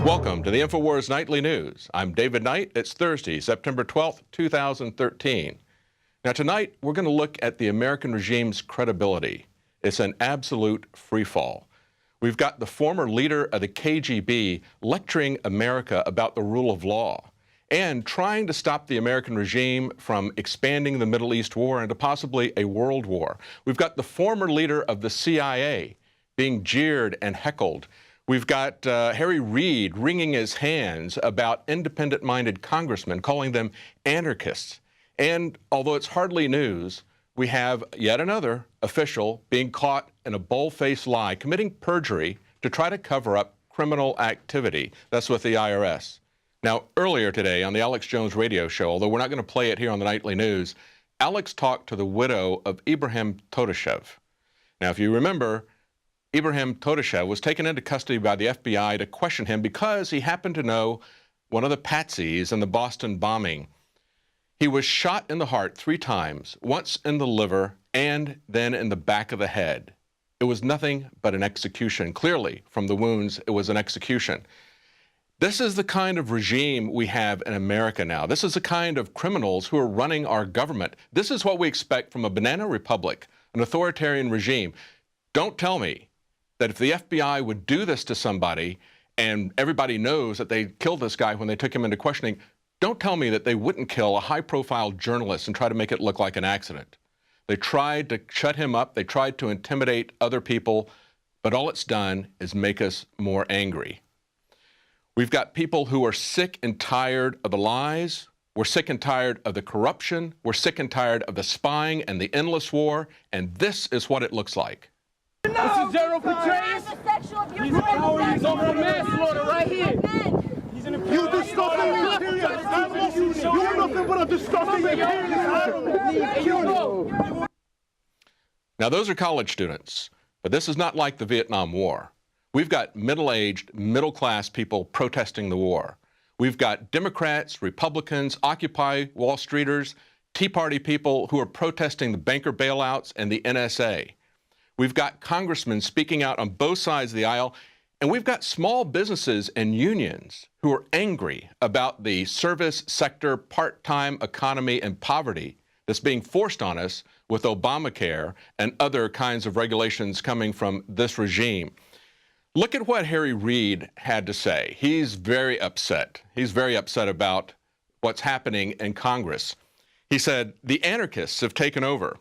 Welcome to the INFOWARS Nightly News. I'm David Knight. It's Thursday, September 12th, 2013. Now tonight, we're going to look at the American regime's credibility. It's an absolute freefall. We've got the former leader of the KGB lecturing America about the rule of law and trying to stop the American regime from expanding the Middle East war into possibly a world war. We've got the former leader of the CIA being jeered and heckled. We've got Harry Reid wringing his hands about independent-minded congressmen, calling them anarchists. And although it's hardly news, we have yet another official being caught in a bold-faced lie, committing perjury to try to cover up criminal activity. That's with the IRS. Now, earlier today on the Alex Jones radio show, although we're not going to play it here on the Nightly News, Alex talked to the widow of Ibrahim Todashev. Now, if you remember, Ibrahim Todashev was taken into custody by the FBI to question him because he happened to know one of the patsies in the Boston bombing. He was shot in the heart 3 times, once in the liver and then in the back of the head. It was nothing but an execution. Clearly, from the wounds, it was an execution. This is the kind of regime we have in America now. This is the kind of criminals who are running our government. This is what we expect from a banana republic, an authoritarian regime. Don't tell me that if the FBI would do this to somebody and everybody knows that they killed this guy when they took him into questioning, don't tell me that they wouldn't kill a high-profile journalist and try to make it look like an accident. They tried to shut him up. They tried to intimidate other people, but all it's done is make us more angry. We've got people who are sick and tired of the lies. We're sick and tired of the corruption. We're sick and tired of the spying and the endless war, and this is what it looks like. This is General Petraeus. He's over manslaughter right here. You disgusting imperialist! You're nothing but a disgusting imperialist! Now, those are college students, but this is not like the Vietnam War. We've got middle-aged, middle-class people protesting the war. We've got Democrats, Republicans, Occupy Wall Streeters, Tea Party people who are protesting the banker bailouts and the NSA. We've got congressmen speaking out on both sides of the aisle, and we've got small businesses and unions who are angry about the service sector, part-time economy, and poverty that's being forced on us with Obamacare and other kinds of regulations coming from this regime. Look at what Harry Reid had to say. He's very upset. He's very upset about what's happening in Congress. He said, the anarchists have taken over.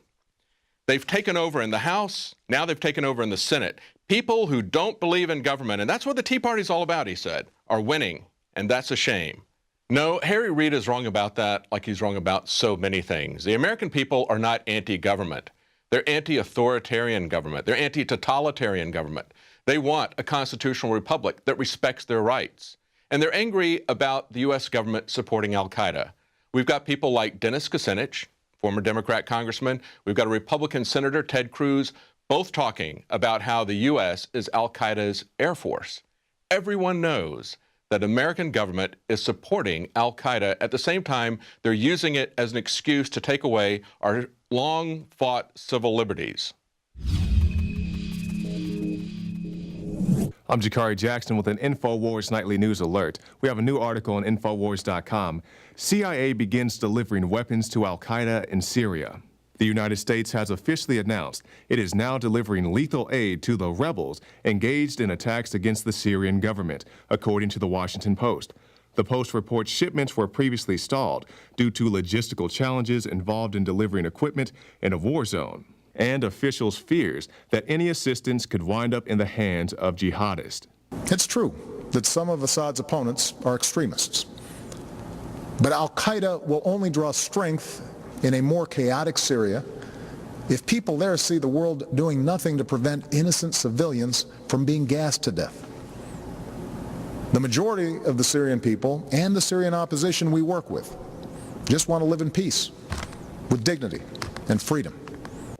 They've taken over in the House. Now they've taken over in the Senate. People who don't believe in government, and that's what the Tea Party's all about, he said, are winning, and that's a shame. No, Harry Reid is wrong about that, like he's wrong about so many things. The American people are not anti-government. They're anti-authoritarian government. They're anti-totalitarian government. They want a constitutional republic that respects their rights. And they're angry about the U.S. government supporting al-Qaeda. We've got people like Dennis Kucinich, former Democrat congressman. We've got a Republican Senator, Ted Cruz, both talking about how the U.S. is al-Qaeda's air force. Everyone knows that American government is supporting al-Qaeda. At the same time, they're using it as an excuse to take away our long-fought civil liberties. I'm Jakari Jackson with an INFOWARS Nightly News Alert. We have a new article on INFOWARS.com. CIA begins delivering weapons to al-Qaeda in Syria. The United States has officially announced it is now delivering lethal aid to the rebels engaged in attacks against the Syrian government, according to the Washington Post. The Post reports shipments were previously stalled due to logistical challenges involved in delivering equipment in a war zone, and officials' fears that any assistance could wind up in the hands of jihadists. It's true that some of Assad's opponents are extremists, but al-Qaeda will only draw strength in a more chaotic Syria if people there see the world doing nothing to prevent innocent civilians from being gassed to death. The majority of the Syrian people and the Syrian opposition we work with just want to live in peace, with dignity and freedom.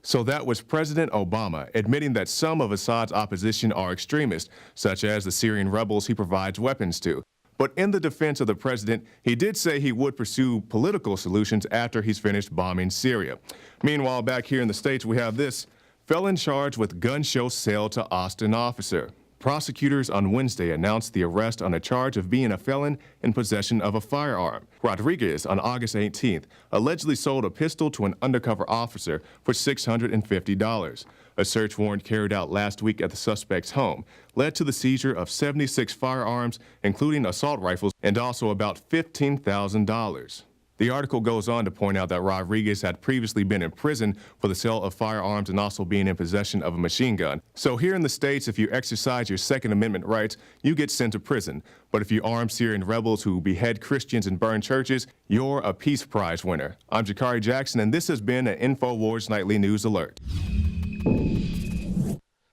So that was President Obama admitting that some of Assad's opposition are extremists, such as the Syrian rebels he provides weapons to. But in the defense of the president, he did say he would pursue political solutions after he's finished bombing Syria. Meanwhile, back here in the States, we have this: felon charged with gun show sale to Austin officer. Prosecutors on Wednesday announced the arrest on a charge of being a felon in possession of a firearm. Rodriguez, on August 18th, allegedly sold a pistol to an undercover officer for $650. A search warrant carried out last week at the suspect's home led to the seizure of 76 firearms, including assault rifles, and also about $15,000. The article goes on to point out that Rodriguez had previously been in prison for the sale of firearms and also being in possession of a machine gun. So here in the States, if you exercise your Second Amendment rights, you get sent to prison. But if you arm Syrian rebels who behead Christians and burn churches, you're a Peace Prize winner. I'm Jakari Jackson, and this has been an InfoWars Nightly News Alert.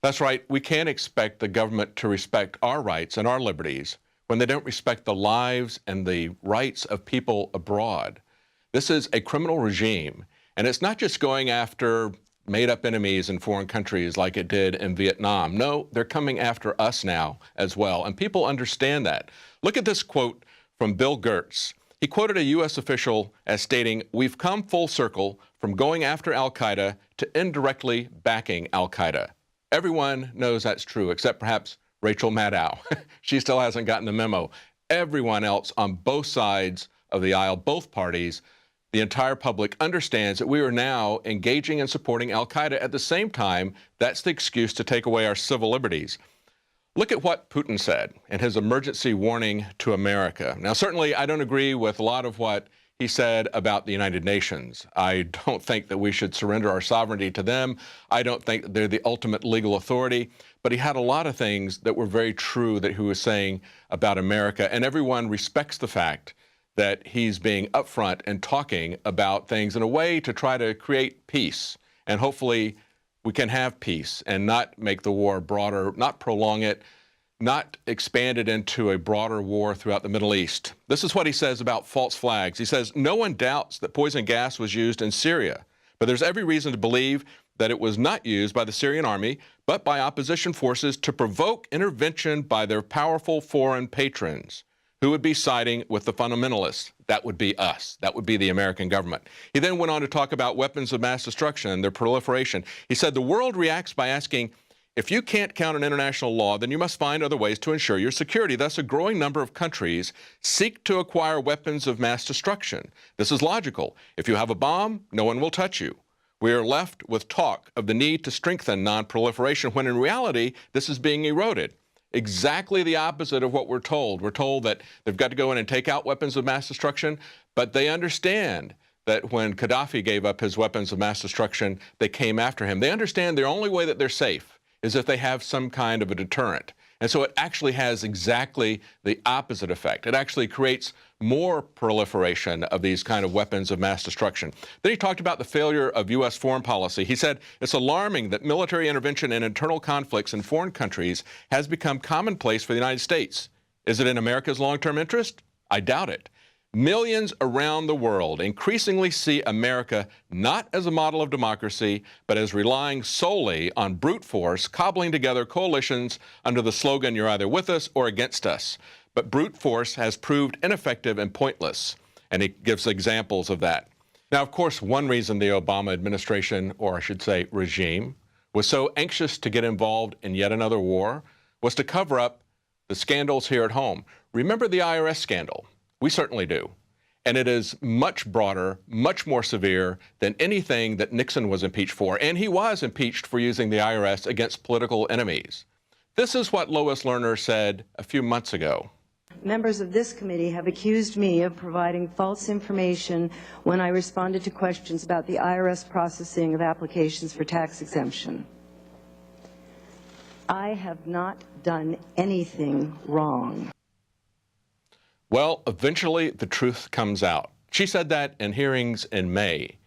That's right. We can't expect the government to respect our rights and our liberties when they don't respect the lives and the rights of people abroad. This is a criminal regime, and it's not just going after made-up enemies in foreign countries like it did in Vietnam. No, they're coming after us now as well, and people understand that. Look at this quote from Bill Gertz. He quoted a U.S. official as stating, "We've come full circle from going after al-Qaeda to indirectly backing al-Qaeda." Everyone knows that's true, except perhaps Rachel Maddow. She still hasn't gotten the memo. Everyone else on both sides of the aisle, both parties, the entire public understands that we are now engaging and supporting al-Qaeda. At the same time, that's the excuse to take away our civil liberties. Look at what Putin said in his emergency warning to America. Now, certainly, I don't agree with a lot of what he said about the United Nations. I don't think that we should surrender our sovereignty to them. I don't think that they're the ultimate legal authority. But he had a lot of things that were very true that he was saying about America. And everyone respects the fact that he's being upfront and talking about things in a way to try to create peace. And hopefully we can have peace and not make the war broader, not prolong it, not expand it into a broader war throughout the Middle East. This is what he says about false flags. He says, "No one doubts that poison gas was used in Syria, but there's every reason to believe that it was not used by the Syrian army, but by opposition forces to provoke intervention by their powerful foreign patrons, who would be siding with the fundamentalists." That would be us. That would be the American government. He then went on to talk about weapons of mass destruction and their proliferation. He said, "The world reacts by asking, if you can't count on international law, then you must find other ways to ensure your security. Thus, a growing number of countries seek to acquire weapons of mass destruction. This is logical. If you have a bomb, no one will touch you. We are left with talk of the need to strengthen non-proliferation, when in reality, this is being eroded." Exactly the opposite of what we're told. We're told that they've got to go in and take out weapons of mass destruction, but they understand that when Gaddafi gave up his weapons of mass destruction, they came after him. They understand the only way that they're safe is if they have some kind of a deterrent. And so it actually has exactly the opposite effect. It actually creates more proliferation of these kind of weapons of mass destruction. Then he talked about the failure of U.S. foreign policy. He said, "It's alarming that military intervention in internal conflicts in foreign countries has become commonplace for the United States. Is it in America's long-term interest? I doubt it. Millions around the world increasingly see America not as a model of democracy, but as relying solely on brute force, cobbling together coalitions under the slogan, 'You're either with us or against us.' But brute force has proved ineffective and pointless." And he gives examples of that. Now, of course, one reason the Obama administration, or I should say regime, was so anxious to get involved in yet another war was to cover up the scandals here at home. Remember the IRS scandal? We certainly do. And it is much broader, much more severe than anything that Nixon was impeached for. And he was impeached for using the IRS against political enemies. This is what Lois Lerner said a few months ago. Members of this committee have accused me of providing false information when I responded to questions about the IRS processing of applications for tax exemption. I have not done anything wrong. Well, eventually the truth comes out. She said that in hearings in May.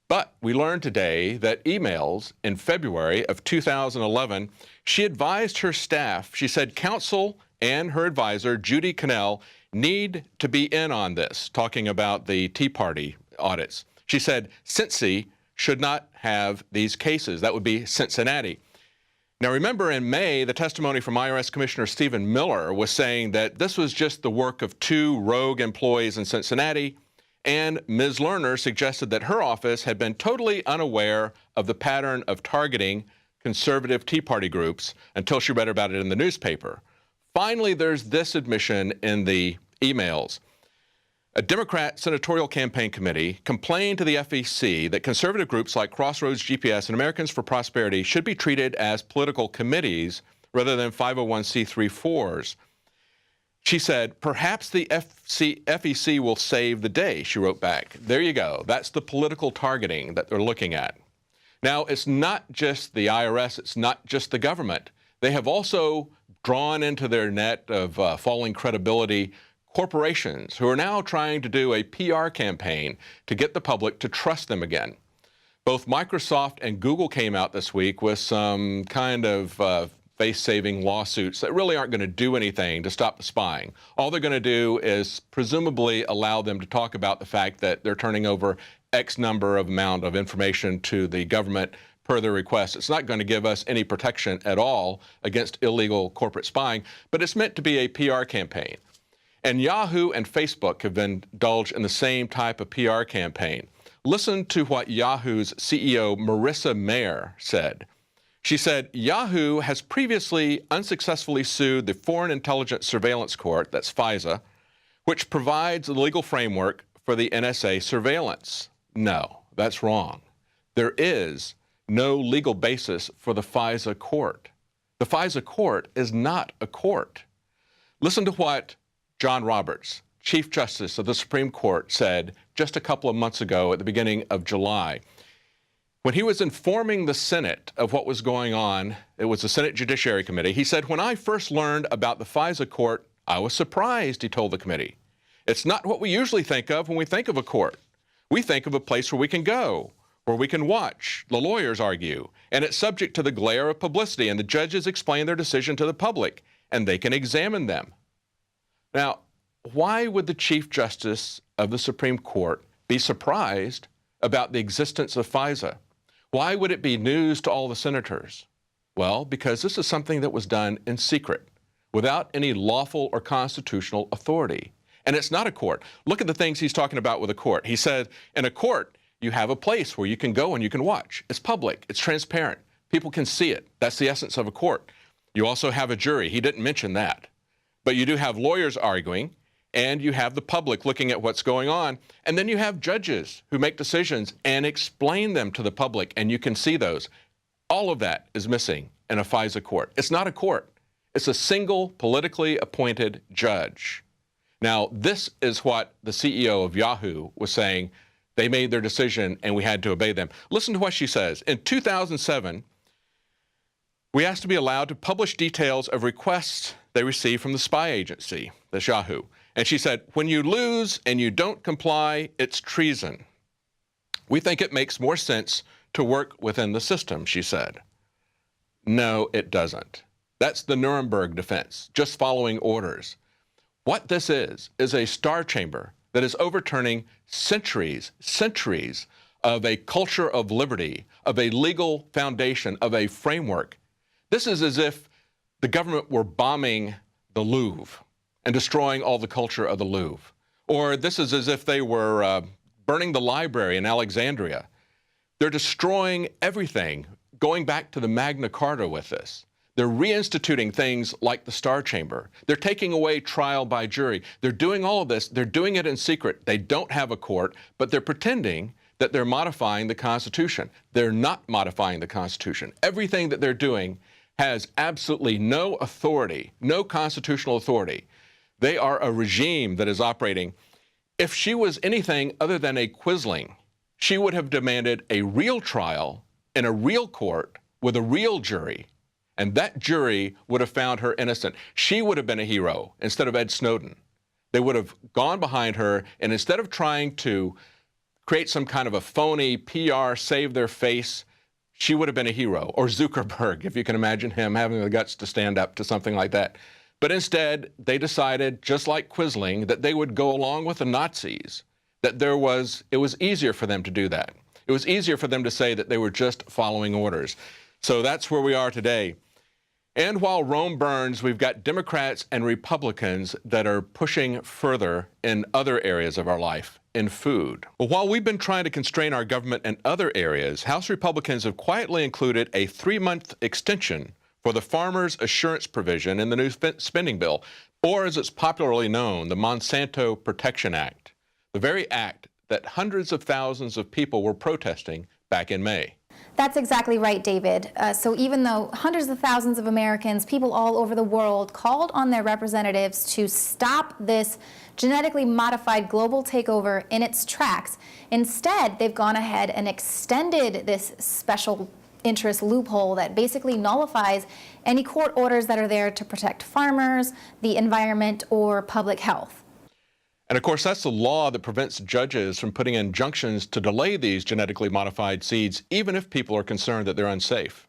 But we learned today that emails in February of 2011, she advised her staff, she said counsel and her advisor, Judy Connell, need to be in on this, talking about the Tea Party audits. She said Cincy should not have these cases. That would be Cincinnati. Now, remember in May, the testimony from IRS Commissioner Stephen Miller was saying that this was just the work of two rogue employees in Cincinnati, and Ms. Lerner suggested that her office had been totally unaware of the pattern of targeting conservative Tea Party groups until she read about it in the newspaper. Finally, there's this admission in the emails. A Democrat senatorial campaign committee complained to the FEC that conservative groups like Crossroads GPS and Americans for Prosperity should be treated as political committees rather than 501c3-4s. She said, perhaps the FEC will save the day, she wrote back. There you go. That's the political targeting that they're looking at. Now, it's not just the IRS. It's not just the government. They have also drawn into their net of falling credibility corporations who are now trying to do a PR campaign to get the public to trust them again. Both Microsoft and Google came out this week with some kind of face-saving lawsuits that really aren't going to do anything to stop the spying. All they're going to do is presumably allow them to talk about the fact that they're turning over X number of amount of information to the government per their request. It's not going to give us any protection at all against illegal corporate spying, but it's meant to be a PR campaign. And Yahoo and Facebook have indulged in the same type of PR campaign. Listen to what Yahoo's CEO Marissa Mayer said. She said, Yahoo has previously unsuccessfully sued the Foreign Intelligence Surveillance Court, that's FISA, which provides the legal framework for the NSA surveillance. No, that's wrong. There is no legal basis for the FISA court. The FISA court is not a court. Listen to what John Roberts, Chief Justice of the Supreme Court, said just a couple of months ago at the beginning of July. When he was informing the Senate of what was going on, it was the Senate Judiciary Committee, he said, when I first learned about the FISA court, I was surprised, he told the committee. It's not what we usually think of when we think of a court. We think of a place where we can go, where we can watch the lawyers argue, and it's subject to the glare of publicity, and the judges explain their decision to the public, and they can examine them. Now, why would the Chief Justice of the Supreme Court be surprised about the existence of FISA? Why would it be news to all the senators? Well, because this is something that was done in secret, without any lawful or constitutional authority. And it's not a court. Look at the things he's talking about with a court. He said, in a court, you have a place where you can go and you can watch. It's public. It's transparent. People can see it. That's the essence of a court. You also have a jury. He didn't mention that. But you do have lawyers arguing, and you have the public looking at what's going on, and then you have judges who make decisions and explain them to the public, and you can see those. All of that is missing in a FISA court. It's not a court. It's a single politically appointed judge. Now, this is what the CEO of Yahoo was saying. They made their decision, and we had to obey them. Listen to what she says. In 2007, we asked to be allowed to publish details of requests they received from the spy agency, that's Yahoo. And she said, when you lose and you don't comply, it's treason. We think it makes more sense to work within the system, she said. No, it doesn't. That's the Nuremberg defense, just following orders. What this is a star chamber that is overturning centuries of a culture of liberty, of a legal foundation, of a framework. This is as if the government were bombing the Louvre and destroying all the culture of the Louvre. Or this is as if they were burning the library in Alexandria. They're destroying everything, going back to the Magna Carta with this. They're reinstituting things like the Star Chamber. They're taking away trial by jury. They're doing all of this. They're doing it in secret. They don't have a court, but they're pretending that they're modifying the Constitution. They're not modifying the Constitution. Everything that they're doing has absolutely no authority, no constitutional authority. They are a regime that is operating. If she was anything other than a quisling, she would have demanded a real trial in a real court with a real jury, and that jury would have found her innocent. She would have been a hero instead of Ed Snowden. They would have gone behind her, and instead of trying to create some kind of a phony PR, save their face, she would have been a hero. Or Zuckerberg, if you can imagine him having the guts to stand up to something like that. But instead, they decided, just like Quisling, that they would go along with the Nazis, that it was easier for them to do that. It was easier for them to say that they were just following orders. So that's where we are today. And while Rome burns, we've got Democrats and Republicans that are pushing further in other areas of our life. in food. Well, while we've been trying to constrain our government in other areas, House Republicans have quietly included a 3-month extension for the Farmers Assurance provision in the new spending bill, or as it's popularly known, the Monsanto Protection Act, the very act that hundreds of thousands of people were protesting back in May. That's exactly right, David. So even though hundreds of thousands of Americans, people all over the world, called on their representatives to stop this genetically modified global takeover in its tracks, instead they've gone ahead and extended this special interest loophole that basically nullifies any court orders that are there to protect farmers, the environment, or public health. And of course, that's the law that prevents judges from putting injunctions to delay these genetically modified seeds, even if people are concerned that they're unsafe.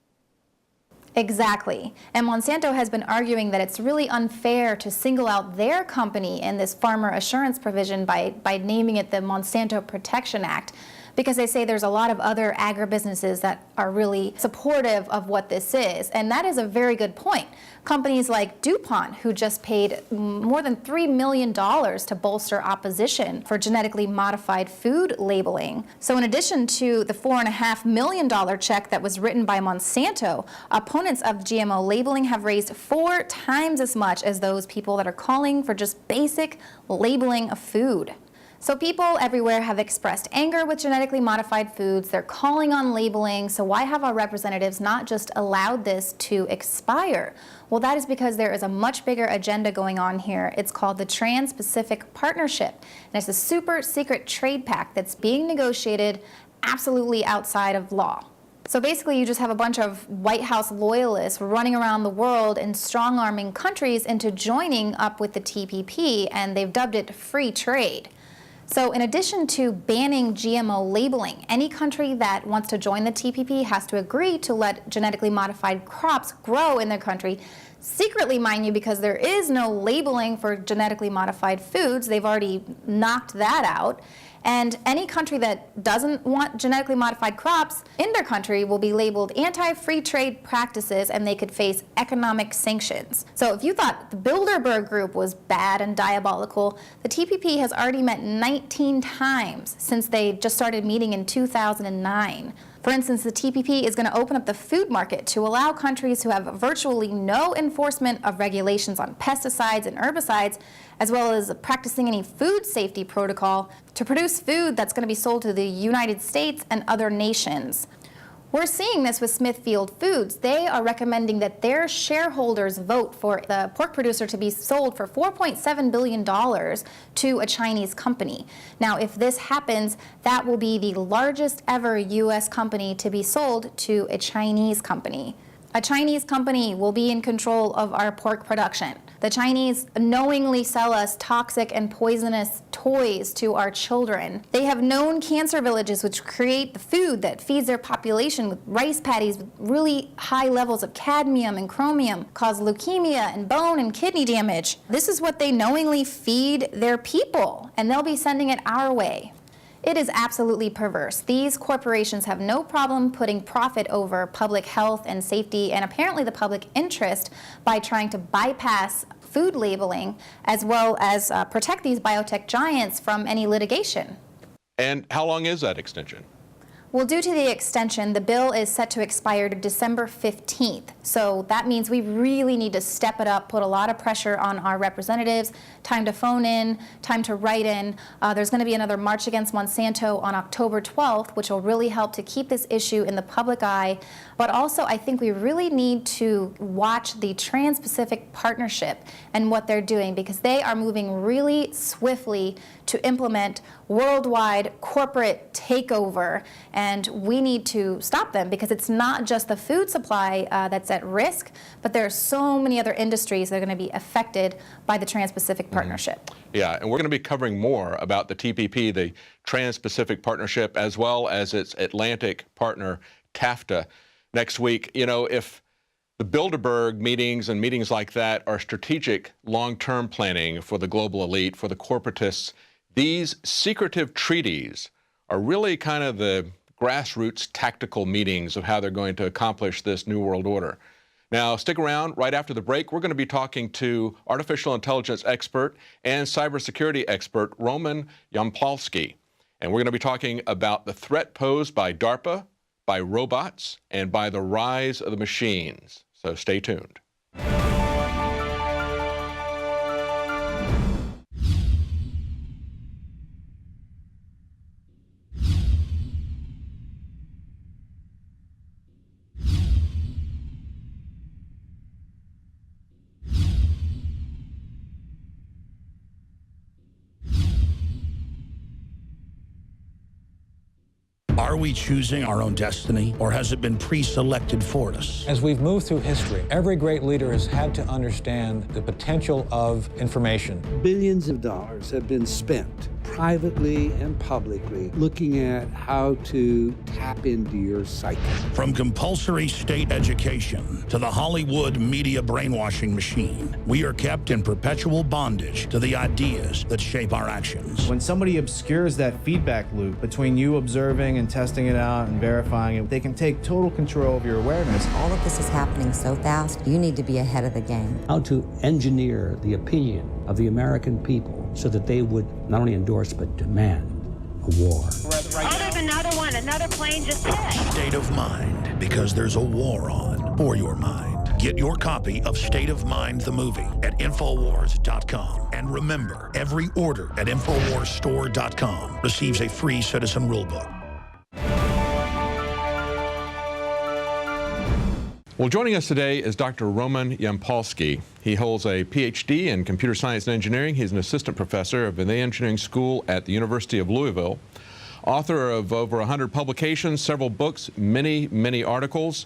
Exactly. And Monsanto has been arguing that it's really unfair to single out their company in this farmer assurance provision by naming it the Monsanto Protection Act, because they say there's a lot of other agribusinesses that are really supportive of what this is. And that is a very good point. Companies like DuPont, who just paid more than $3 million to bolster opposition for genetically modified food labeling. So in addition to the $4.5 million check that was written by Monsanto, opponents of GMO labeling have raised 4 times as much as those people that are calling for just basic labeling of food. So people everywhere have expressed anger with genetically modified foods. They're calling on labeling. So why have our representatives not just allowed this to expire? Well, that is because there is a much bigger agenda going on here. It's called the Trans-Pacific Partnership. And it's a super secret trade pact that's being negotiated absolutely outside of law. So basically, you just have a bunch of White House loyalists running around the world and strong-arming countries into joining up with the TPP, and they've dubbed it free trade. So in addition to banning GMO labeling, any country that wants to join the TPP has to agree to let genetically modified crops grow in their country, secretly, mind you, because there is no labeling for genetically modified foods. They've already knocked that out. And any country that doesn't want genetically modified crops in their country will be labeled anti-free trade practices, and they could face economic sanctions. So if you thought the Bilderberg Group was bad and diabolical, the TPP has already met 19 times since they just started meeting in 2009. For instance, the TPP is going to open up the food market to allow countries who have virtually no enforcement of regulations on pesticides and herbicides, as well as practicing any food safety protocol, to produce food that's going to be sold to the United States and other nations. We're seeing this with Smithfield Foods. They are recommending that their shareholders vote for the pork producer to be sold for $4.7 billion to a Chinese company. Now, if this happens, that will be the largest ever U.S. company to be sold to a Chinese company. A Chinese company will be in control of our pork production. The Chinese knowingly sell us toxic and poisonous toys to our children. They have known cancer villages which create the food that feeds their population with rice paddies with really high levels of cadmium and chromium, cause leukemia and bone and kidney damage. This is what they knowingly feed their people, and they'll be sending it our way. It is absolutely perverse. These corporations have no problem putting profit over public health and safety and apparently the public interest by trying to bypass food labeling as well as protect these biotech giants from any litigation. And how long is that extension? Well, due to the extension, the bill is set to expire December 15th. So that means we really need to step it up, put a lot of pressure on our representatives, time to phone in, time to write in. There's going to be another March Against Monsanto on October 12th, which will really help to keep this issue in the public eye. But also, I think we really need to watch the Trans-Pacific Partnership and what they're doing, because they are moving really swiftly to implement worldwide corporate takeover, and we need to stop them because it's not just the food supply that's at risk, but there are so many other industries that are going to be affected by the Trans-Pacific Partnership. Yeah, and we're going to be covering more about the TPP, the Trans-Pacific Partnership, as well as its Atlantic partner, TAFTA, next week. You know, if the Bilderberg meetings and meetings like that are strategic long-term planning for the global elite, for the corporatists, these secretive treaties are really kind of the grassroots tactical meetings of how they're going to accomplish this New World Order. Now, stick around. Right after the break, we're going to be talking to artificial intelligence expert and cybersecurity expert Roman Yampolsky. And we're going to be talking about the threat posed by DARPA, by robots, and by the rise of the machines. So stay tuned. Are we choosing our own destiny, or has it been pre-selected for us? As we've moved through history, every great leader has had to understand the potential of information. Billions of dollars have been spent, privately and publicly, looking at how to tap into your psyche. From compulsory state education to the Hollywood media brainwashing machine, we are kept in perpetual bondage to the ideas that shape our actions. When somebody obscures that feedback loop between you observing and testing it out and verifying it, they can take total control of your awareness. All of this is happening so fast, you need to be ahead of the game. How to engineer the opinion of the American people so that they would not only endorse but demand a war. Oh, there's another one. Another plane just hit. State of Mind, because there's a war on for your mind. Get your copy of State of Mind, the movie, at INFOWARS.com. And remember, every order at INFOWARSstore.com receives a free citizen rulebook. Well, joining us today is Dr. Roman Yampolsky. He holds a PhD in computer science and engineering. He's an assistant professor of the engineering school at the University of Louisville, author of over 100 publications, several books, many articles.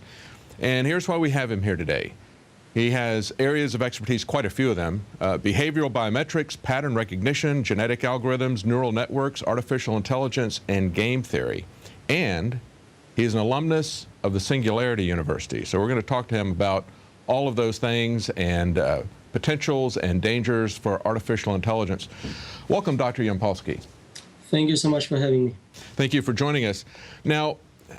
And here's why we have him here today. He has areas of expertise, quite a few of them, behavioral biometrics, pattern recognition, genetic algorithms, neural networks, artificial intelligence, and game theory. And he's an alumnus of the Singularity University. So we're going to talk to him about all of those things and potentials and dangers for artificial intelligence. Welcome, Dr. Yampolsky. Thank you so much for having me. Thank you for joining us. Now,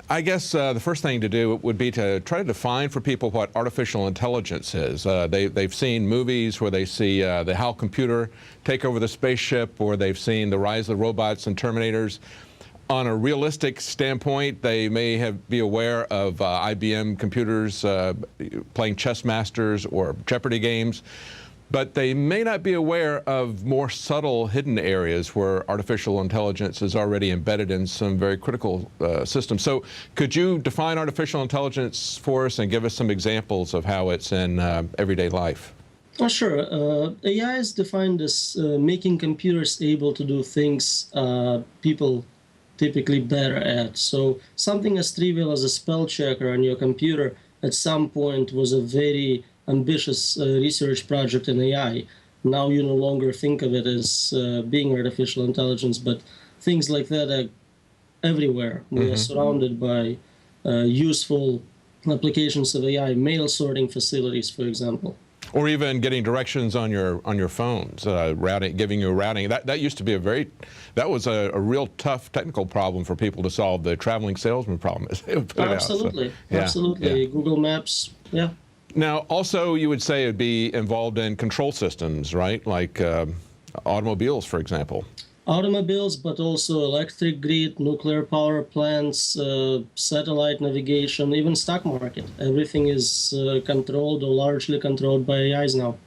I guess the first thing to do would be to try to define for people what artificial intelligence is. They've seen movies where they see the HAL computer take over the spaceship, or they've seen the rise of the robots and Terminators. On a realistic standpoint, they may be aware of IBM computers playing chess masters or Jeopardy games, but they may not be aware of more subtle hidden areas where artificial intelligence is already embedded in some very critical systems. So could you define artificial intelligence for us and give us some examples of how it's in everyday life? Oh, sure. AI is defined as making computers able to do things people typically better at. So something as trivial as a spell checker on your computer at some point was a very ambitious research project in AI. Now you no longer think of it as being artificial intelligence, but things like that are everywhere. We are surrounded by useful applications of AI, mail sorting facilities, for example. Or even getting directions on your phones, routing, giving you routing. That used to be that was a real tough technical problem for people to solve, the traveling salesman problem. Absolutely, out, so, absolutely. Yeah. Google Maps, yeah. Now, also, you would say it'd be involved in control systems, right? Like automobiles, for example. Automobiles, but also electric grid, nuclear power plants, satellite navigation, even stock market. Everything is controlled or largely controlled by AIs now.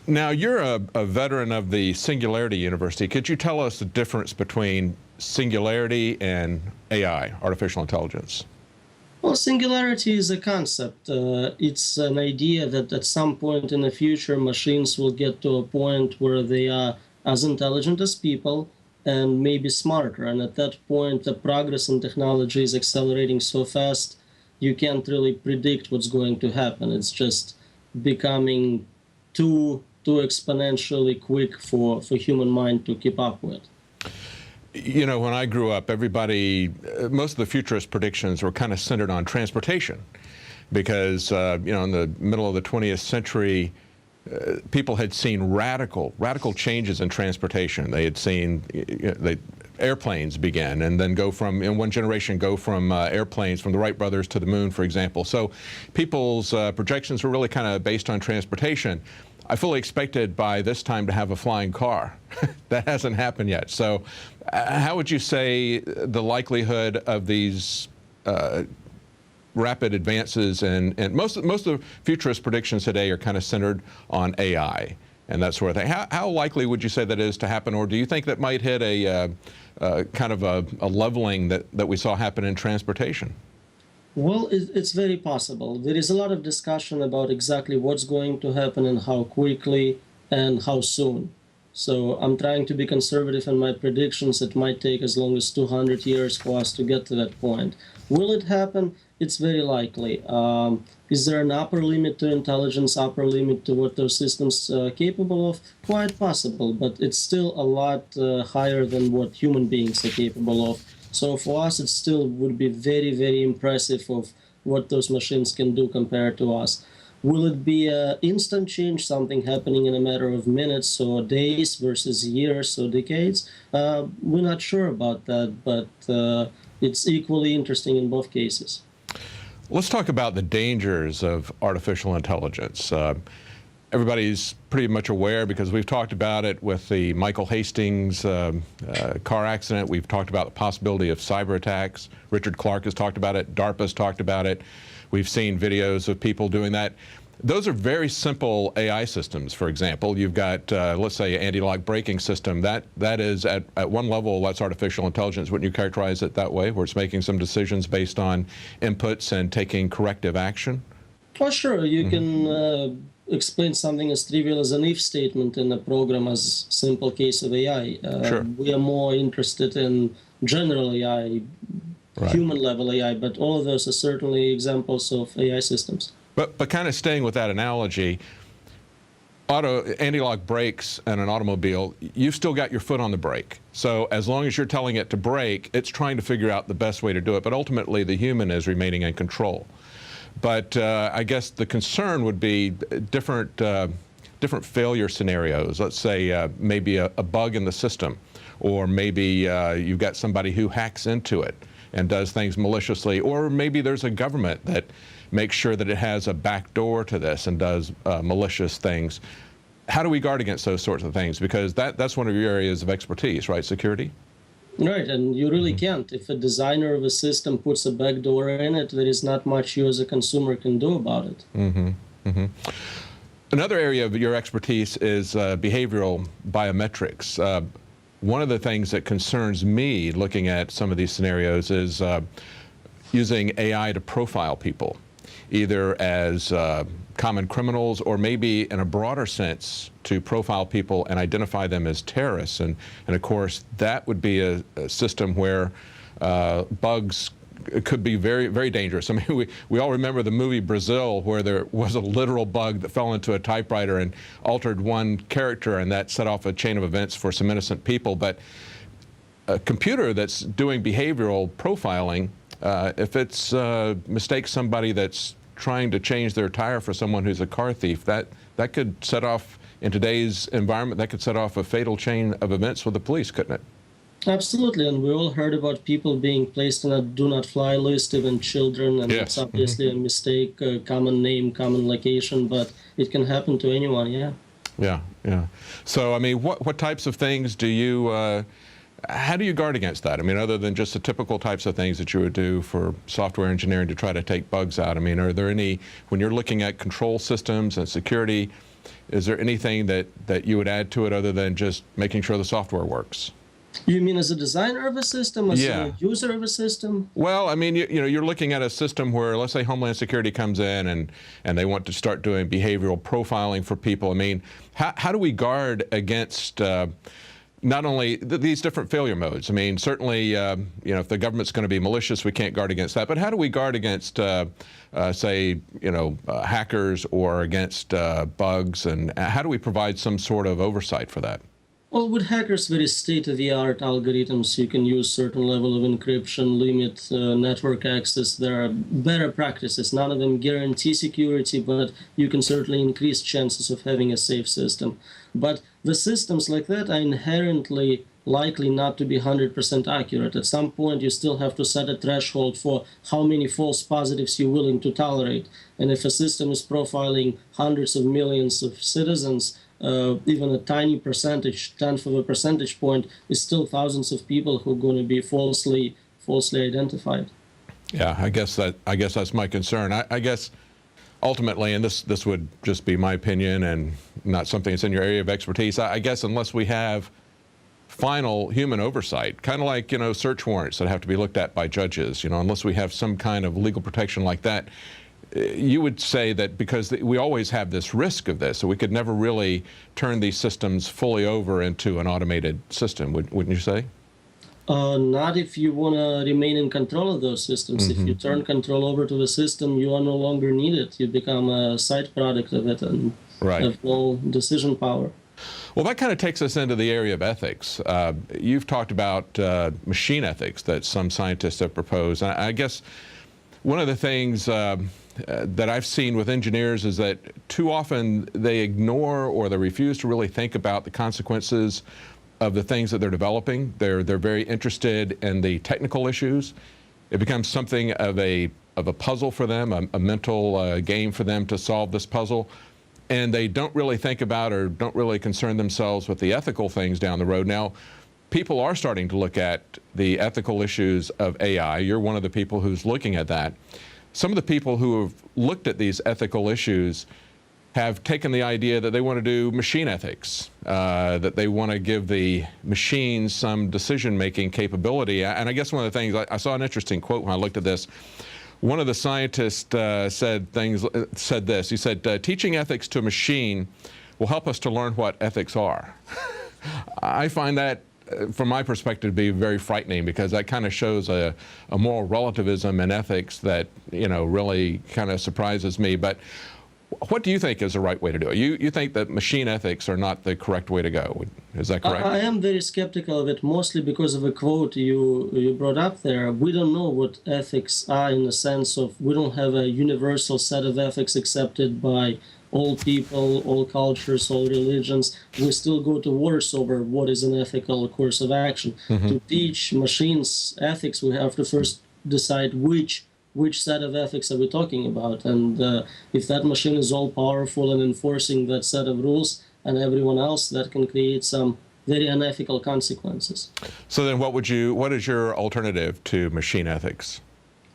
Now, you're a veteran of the Singularity University. Could you tell us the difference between Singularity and AI, artificial intelligence? Well, singularity is a concept. It's an idea that at some point in the future, machines will get to a point where they are as intelligent as people and maybe smarter. And at that point, the progress in technology is accelerating so fast, you can't really predict what's going to happen. It's just becoming too exponentially quick for human mind to keep up with. You know, when I grew up, most of the futurist predictions were kind of centered on transportation because, you know, in the middle of the 20th century, people had seen radical changes in transportation. They had seen airplanes begin and then go from, in one generation, go from airplanes from the Wright brothers to the moon, for example. So people's projections were really kind of based on transportation. I fully expected by this time to have a flying car. That hasn't happened yet. So how would you say the likelihood of these rapid advances, and most of the futurist predictions today are kind of centered on AI and that sort of thing. How likely would you say that is to happen, or do you think that might hit a kind of a leveling that we saw happen in transportation? Well, it's very possible. There is a lot of discussion about exactly what's going to happen and how quickly and how soon. So I'm trying to be conservative in my predictions. It might take as long as 200 years for us to get to that point. Will it happen? It's very likely. Is there an upper limit to intelligence, upper limit to what those systems are capable of? Quite possible, but it's still a lot higher than what human beings are capable of. So for us, it still would be very, very impressive of what those machines can do compared to us. Will it be an instant change, something happening in a matter of minutes or days versus years or decades? We're not sure about that, but it's equally interesting in both cases. Let's talk about the dangers of artificial intelligence. Everybody's pretty much aware because we've talked about it with the Michael Hastings car accident. We've talked about the possibility of cyber attacks. Richard Clark has talked about it. DARPA's talked about it. We've seen videos of people doing that. Those are very simple AI systems. For example, you've got, let's say, an anti-lock braking system. That is, at one level, that's artificial intelligence. Wouldn't you characterize it that way, where it's making some decisions based on inputs and taking corrective action? Oh, sure. You can explain something as trivial as an if statement in a program as simple case of AI. Sure. We are more interested in general AI, right, human-level AI, but all of those are certainly examples of AI systems. But kind of staying with that analogy, anti-lock brakes in an automobile, you've still got your foot on the brake. So as long as you're telling it to brake, it's trying to figure out the best way to do it. But ultimately, the human is remaining in control. But I guess the concern would be different failure scenarios. Let's say maybe a bug in the system, or maybe you've got somebody who hacks into it and does things maliciously, or maybe there's a government that makes sure that it has a back door to this and does malicious things. How do we guard against those sorts of things? Because that's one of your areas of expertise, right? Security? Right, and you really can't. If a designer of a system puts a backdoor in it, there is not much you as a consumer can do about it. Another area of your expertise is behavioral biometrics. One of the things that concerns me looking at some of these scenarios is using AI to profile people, either as common criminals or maybe in a broader sense to profile people and identify them as terrorists. And of course, that would be a system where bugs could be very, very dangerous. I mean, we all remember the movie Brazil, where there was a literal bug that fell into a typewriter and altered one character, and that set off a chain of events for some innocent people. But a computer that's doing behavioral profiling, if it's mistakes somebody that's trying to change their tire for someone who's a car thief, that could set off, in today's environment, that could set off a fatal chain of events for the police, couldn't it? Absolutely, and we all heard about people being placed on a do-not-fly list, even children, and it's obviously a mistake, common name, common location, but it can happen to anyone, yeah. So, I mean, what types of things do you, how do you guard against that? I mean, other than just the typical types of things that you would do for software engineering to try to take bugs out, I mean, are there any, when you're looking at control systems and security, is there anything that you would add to it other than just making sure the software works? You mean as a designer of a system, as a user of a system? Well, I mean, you know, you're looking at a system where, let's say, Homeland Security comes in and they want to start doing behavioral profiling for people. I mean, how do we guard against not only these different failure modes? I mean, certainly, you know, if the government's going to be malicious, we can't guard against that. But how do we guard against, say, you know, hackers or against bugs? And how do we provide some sort of oversight for that? Well, with hackers, very state-of-the-art algorithms. You can use certain level of encryption, limit network access. There are better practices. None of them guarantee security, but you can certainly increase chances of having a safe system. But the systems like that are inherently likely not to be 100% accurate. At some point, you still have to set a threshold for how many false positives you're willing to tolerate. And if a system is profiling hundreds of millions of citizens, even a tiny percentage, 10th of a percentage point, is still thousands of people who are going to be falsely identified. Yeah, I guess that's my concern. I guess ultimately, and this would just be my opinion and not something that's in your area of expertise, I guess unless we have final human oversight, kind of like, search warrants that have to be looked at by judges, unless we have some kind of legal protection like that, you would say that because we always have this risk of this, so we could never really turn these systems fully over into an automated system, wouldn't you say? Not if you want to remain in control of those systems. If you turn control over to the system, you are no longer needed. You become a side product of it and have no decision power. Well, that kind of takes us into the area of ethics. You've talked about machine ethics that some scientists have proposed. I guess one of the things that I've seen with engineers is that too often they ignore or they refuse to really think about the consequences of the things that they're developing. They're very interested in the technical issues. It becomes something of a puzzle for them, a mental game for them to solve this puzzle. And they don't really think about or don't really concern themselves with the ethical things down the road. Now, people are starting to look at the ethical issues of AI. You're one of the people who's looking at that. Some of the people who have looked at these ethical issues have taken the idea that they want to do machine ethics, that they want to give the machines some decision-making capability. And I guess one of the things, I saw an interesting quote when I looked at this. One of the scientists said this. He said, teaching ethics to a machine will help us to learn what ethics are. I find that, from my perspective, to be very frightening, because that kind of shows a moral relativism in ethics that, really kind of surprises me. But what do you think is the right way to do it? You think that machine ethics are not the correct way to go. Is that correct? I am very skeptical of it, mostly because of a quote you brought up there. We don't know what ethics are, in the sense of we don't have a universal set of ethics accepted by all people, all cultures, all religions. We still go to wars over what is an ethical course of action. To teach machines ethics, we have to first decide which set of ethics are we talking about. And if that machine is all powerful and enforcing that set of rules and everyone else, that can create some very unethical consequences. So then what is your alternative to machine ethics?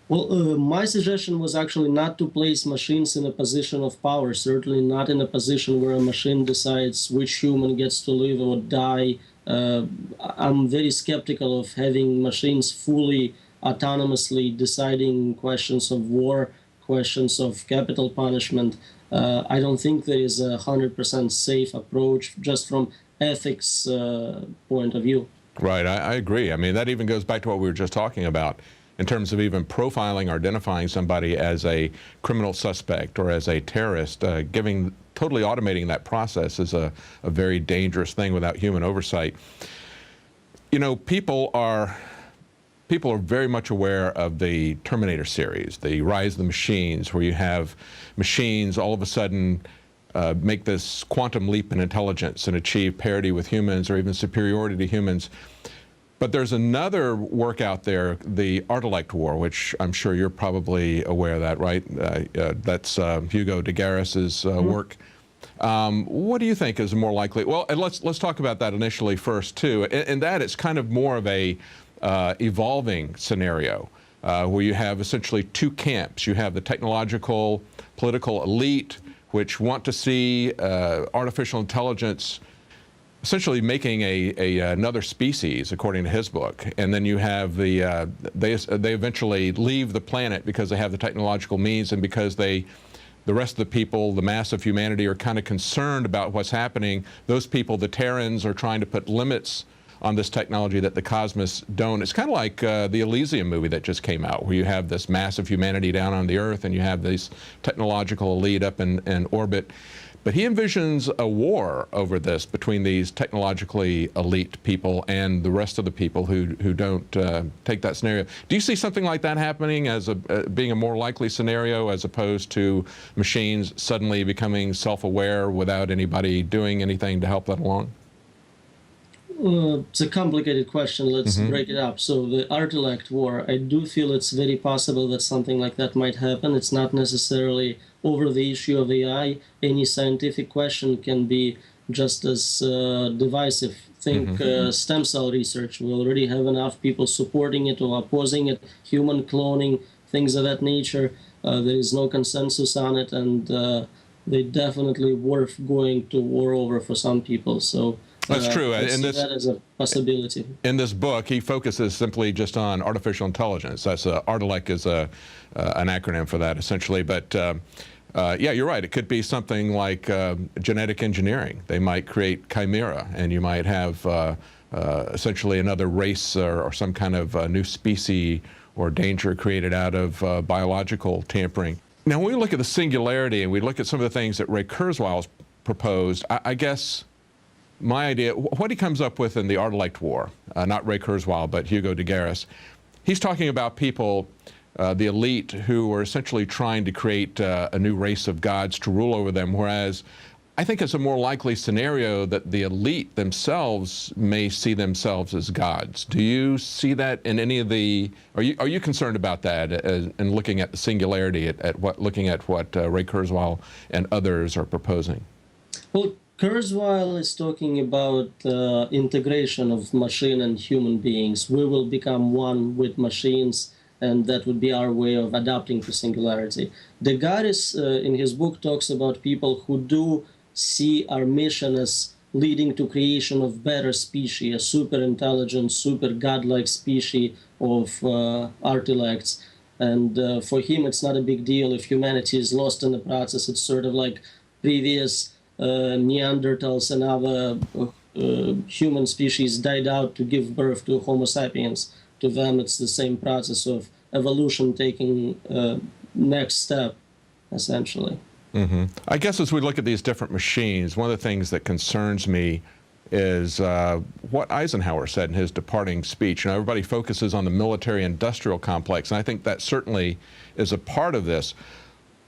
Well, my suggestion was actually not to place machines in a position of power, certainly not in a position where a machine decides which human gets to live or die. I'm very skeptical of having machines fully autonomously deciding questions of war, questions of capital punishment. I don't think there is a 100% safe approach just from ethics point of view. Right, I agree. I mean, that even goes back to what we were just talking about in terms of even profiling or identifying somebody as a criminal suspect or as a terrorist. Totally automating that process is a very dangerous thing without human oversight. People are very much aware of the Terminator series, the Rise of the Machines, where you have machines all of a sudden make this quantum leap in intelligence and achieve parity with humans or even superiority to humans. But there's another work out there, the Artilect War, which I'm sure you're probably aware of that, right? That's Hugo de Garis's work. What do you think is more likely? Well, and let's talk about that initially first, too. In that, it's kind of more of a evolving scenario where you have essentially two camps. You have the technological, political elite, which want to see artificial intelligence essentially making another species, according to his book. And then you have they eventually leave the planet because they have the technological means and because the rest of the people, the mass of humanity, are kind of concerned about what's happening. Those people, the Terrans, are trying to put limits on this technology that the cosmos don't. It's kind of like the Elysium movie that just came out, where you have this massive humanity down on the Earth and you have this technological elite up in orbit. But he envisions a war over this between these technologically elite people and the rest of the people who don't take that scenario. Do you see something like that happening as being a more likely scenario, as opposed to machines suddenly becoming self-aware without anybody doing anything to help that along? It's a complicated question. Let's break it up. So the Artilect war, I do feel it's very possible that something like that might happen. It's not necessarily over the issue of AI. Any scientific question can be just as divisive. Think stem cell research. We already have enough people supporting it or opposing it, human cloning, things of that nature. There is no consensus on it, and they definitely worth going to war over for some people. So that's true. I see that as a possibility. In this book, he focuses simply just on artificial intelligence. That's Artilect is an acronym for that, essentially. But yeah, you're right. It could be something like genetic engineering. They might create chimera, and you might have essentially another race or some kind of new species or danger created out of biological tampering. Now, when we look at the singularity and we look at some of the things that Ray Kurzweil's proposed, I guess my idea, what he comes up with in the Artilect War, not Ray Kurzweil, but Hugo de Garis, he's talking about people, the elite, who are essentially trying to create a new race of gods to rule over them, whereas I think it's a more likely scenario that the elite themselves may see themselves as gods. Do you see that in any of the, are you concerned about that and looking at the singularity, looking at what Ray Kurzweil and others are proposing? Well, Kurzweil is talking about integration of machine and human beings. We will become one with machines, and that would be our way of adapting to singularity. De Garis, in his book, talks about people who do see our mission as leading to creation of better species, a super intelligent, super godlike species of artilects. And for him, it's not a big deal if humanity is lost in the process. It's sort of like previous Neanderthals and other human species died out to give birth to Homo sapiens. To them, it's the same process of evolution taking next step, essentially. I guess as we look at these different machines, one of the things that concerns me is what Eisenhower said in his departing speech. You know, everybody focuses on the military-industrial complex, and I think that certainly is a part of this.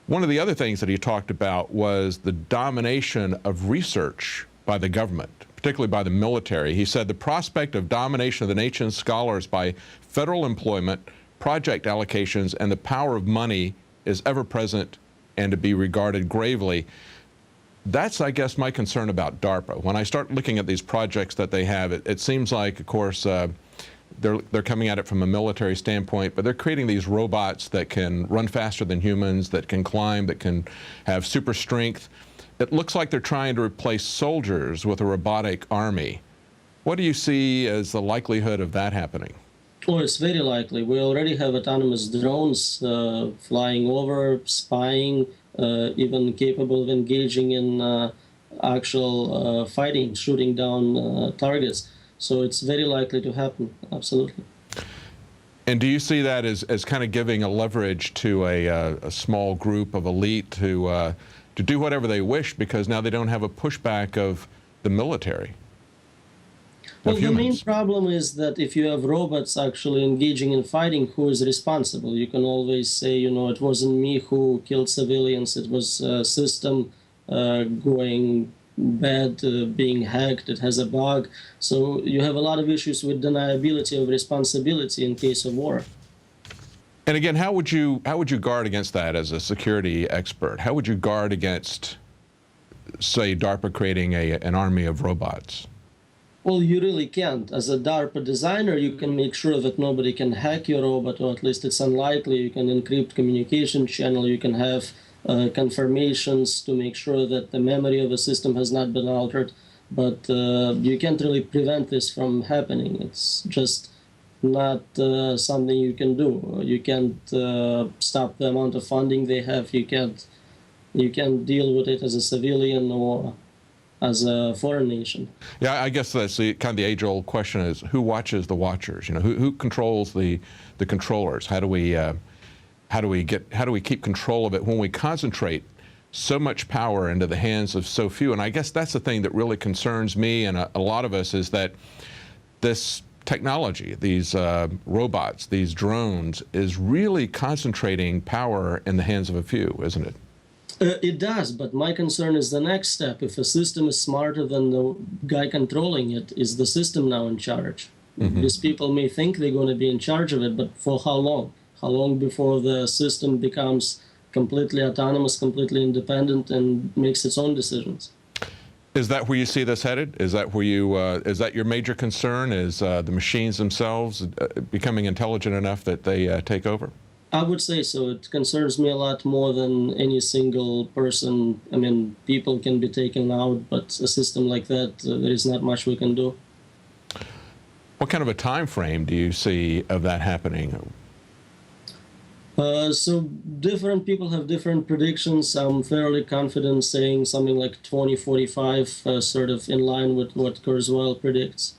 One of the other things that he talked about was the domination of research by the government, particularly by the military. He said the prospect of domination of the nation's scholars by federal employment, project allocations, and the power of money is ever present and to be regarded gravely. That's, I guess, my concern about DARPA. When I start looking at these projects that they have, it seems like, of course, they're coming at it from a military standpoint, but they're creating these robots that can run faster than humans, that can climb, that can have super strength. It looks like they're trying to replace soldiers with a robotic army. What do you see as the likelihood of that happening? Oh, it's very likely. We already have autonomous drones flying over, spying, even capable of engaging in actual fighting, shooting down targets. So it's very likely to happen, absolutely. And do you see that as kind of giving a leverage to a small group of elite to do whatever they wish, because now they don't have a pushback of the military? Well, the main problem is that if you have robots actually engaging in fighting, who is responsible? You can always say, you know, it wasn't me who killed civilians, it was a system going bad, being hacked, it has a bug. So you have a lot of issues with deniability of responsibility in case of war. And again, how would you guard against that as a security expert? How would you guard against, say, DARPA creating an army of robots? Well, you really can't. As a DARPA designer, you can make sure that nobody can hack your robot, or at least it's unlikely. You can encrypt communication channel. You can have confirmations to make sure that the memory of a system has not been altered. But you can't really prevent this from happening. It's just not something you can do. You can't stop the amount of funding they have. You can't deal with it as a civilian or as a foreign nation. Yeah, I guess that's the kind of the age-old question is who watches the watchers? You know, who controls the controllers? How do we keep control of it when we concentrate so much power into the hands of so few? And I guess that's the thing that really concerns me and a lot of us, is that this technology, these robots, these drones, is really concentrating power in the hands of a few, isn't it? It does, but my concern is the next step. If a system is smarter than the guy controlling it, is the system now in charge? These people may think they're going to be in charge of it, but for how long? How long before the system becomes completely autonomous, completely independent, and makes its own decisions? Is that where you see this headed? Is that where you? Is that your major concern? Is the machines themselves becoming intelligent enough that they take over? I would say so. It concerns me a lot more than any single person. I mean, people can be taken out, but a system like that, there is not much we can do. What kind of a time frame do you see of that happening? So different people have different predictions. I'm fairly confident saying something like 2045, sort of in line with what Kurzweil predicts.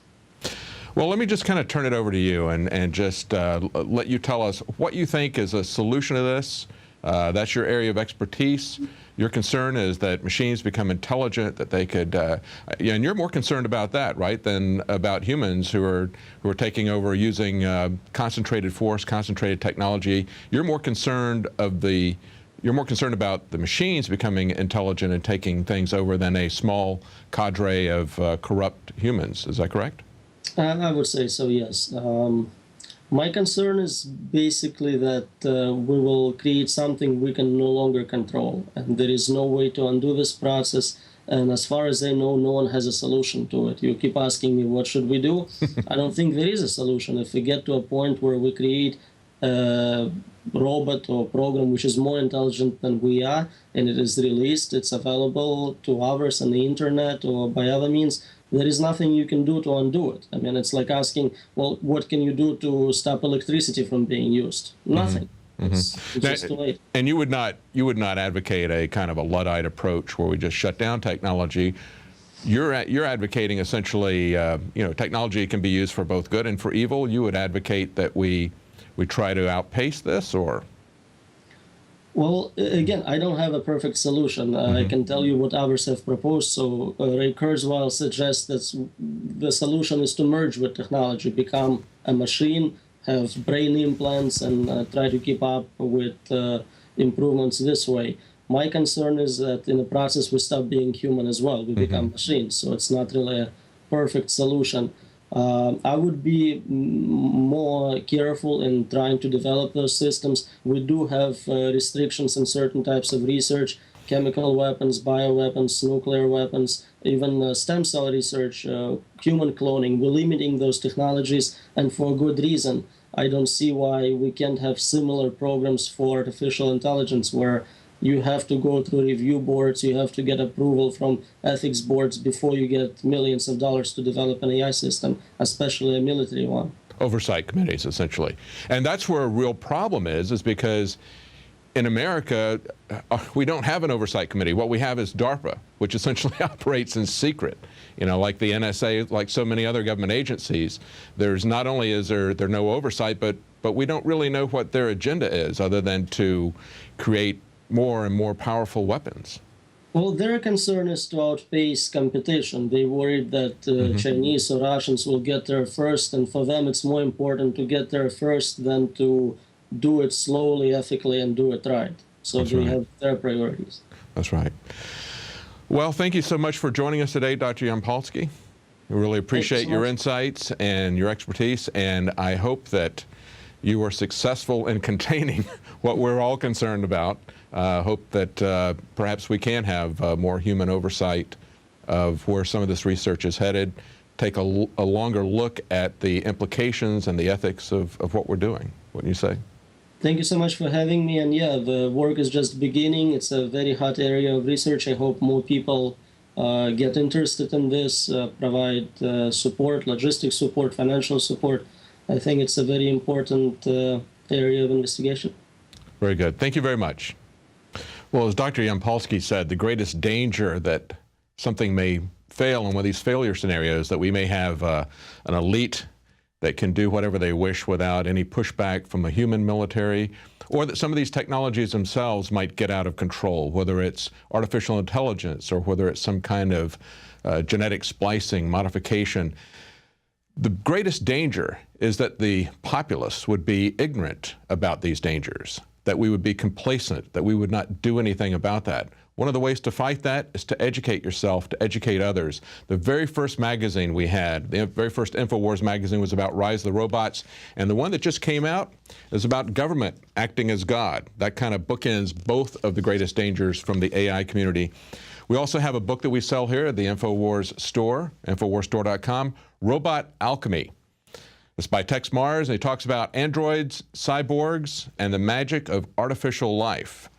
Well, let me just kind of turn it over to you and just let you tell us what you think is a solution to this. That's your area of expertise. Your concern is that machines become intelligent, that they could, and you're more concerned about that, right, than about humans who are taking over using concentrated force, concentrated technology. You're more concerned about the machines becoming intelligent and taking things over than a small cadre of corrupt humans. Is that correct? I would say so, yes. My concern is basically that we will create something we can no longer control, and there is no way to undo this process. And as far as I know, no one has a solution to it. You keep asking me, what should we do? I don't think there is a solution. If we get to a point where we create a robot or program which is more intelligent than we are, and it is released, it's available to others on the internet or by other means, there is nothing you can do to undo it. I mean, it's like asking, well, what can you do to stop electricity from being used? Nothing. It's just too late. And you would not advocate a kind of a Luddite approach where we just shut down technology. You're advocating essentially, technology can be used for both good and for evil. You would advocate that we try to outpace this, or? Well, again, I don't have a perfect solution. I can tell you what others have proposed. So Ray Kurzweil suggests that the solution is to merge with technology, become a machine, have brain implants, and try to keep up with improvements this way. My concern is that in the process we stop being human as well. We become machines, so it's not really a perfect solution. I would be more careful in trying to develop those systems. We do have restrictions on certain types of research, chemical weapons, bioweapons, nuclear weapons, even stem cell research, human cloning. We're limiting those technologies, and for good reason. I don't see why we can't have similar programs for artificial intelligence where you have to go through review boards, you have to get approval from ethics boards before you get millions of dollars to develop an AI system, especially a military one. Oversight committees, essentially. And that's where a real problem is because in America, we don't have an oversight committee. What we have is DARPA, which essentially operates in secret. You know, like the NSA, like so many other government agencies, there's not only is there no oversight, but we don't really know what their agenda is other than to create more and more powerful weapons. Well, their concern is to outpace competition. They worried that Chinese or Russians will get there first, and for them it's more important to get there first than to do it slowly, ethically, and do it right. So That's they right. have their priorities. That's right. Well, thank you so much for joining us today, Dr. Yampolsky. We really appreciate your insights and your expertise, and I hope that you are successful in containing what we're all concerned about. Hope that perhaps we can have more human oversight of where some of this research is headed, take a longer look at the implications and the ethics of what we're doing. Wouldn't you say? Thank you so much for having me. And yeah, the work is just beginning. It's a very hot area of research. I hope more people get interested in this, provide support, logistics support, financial support. I think it's a very important area of investigation. Very good. Thank you very much. Well, as Dr. Yampolsky said, the greatest danger that something may fail in one of these failure scenarios, that we may have an elite that can do whatever they wish without any pushback from a human military, or that some of these technologies themselves might get out of control, whether it's artificial intelligence or whether it's some kind of genetic splicing, modification. The greatest danger is that the populace would be ignorant about these dangers, that we would be complacent, that we would not do anything about that. One of the ways to fight that is to educate yourself, to educate others. The very first magazine we had, the very first INFOWARS magazine, was about Rise of the Robots, and the one that just came out is about government acting as God. That kind of bookends both of the greatest dangers from the AI community. We also have a book that we sell here at the INFOWARS store, INFOWARSstore.com, Robot Alchemy. It's by Tex Mars, and he talks about androids, cyborgs, and the magic of artificial life.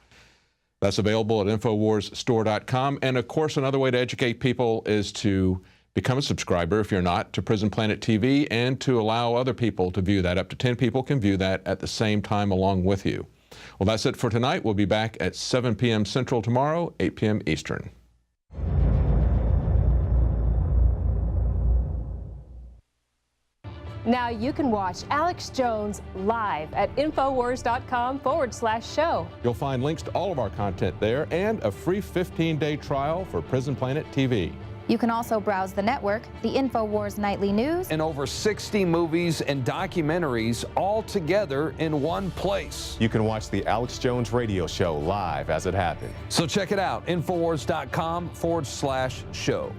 That's available at INFOWARSstore.com. And of course, another way to educate people is to become a subscriber, if you're not, to Prison Planet TV, and to allow other people to view that. Up to 10 people can view that at the same time along with you. Well, that's it for tonight. We'll be back at 7 p.m. Central tomorrow, 8 p.m. Eastern. Now you can watch Alex Jones live at INFOWARS.com/show. You'll find links to all of our content there and a free 15-day trial for Prison Planet TV. You can also browse the network, the INFOWARS Nightly News, and over 60 movies and documentaries all together in one place. You can watch the Alex Jones radio show live as it happened. So check it out, INFOWARS.com/show.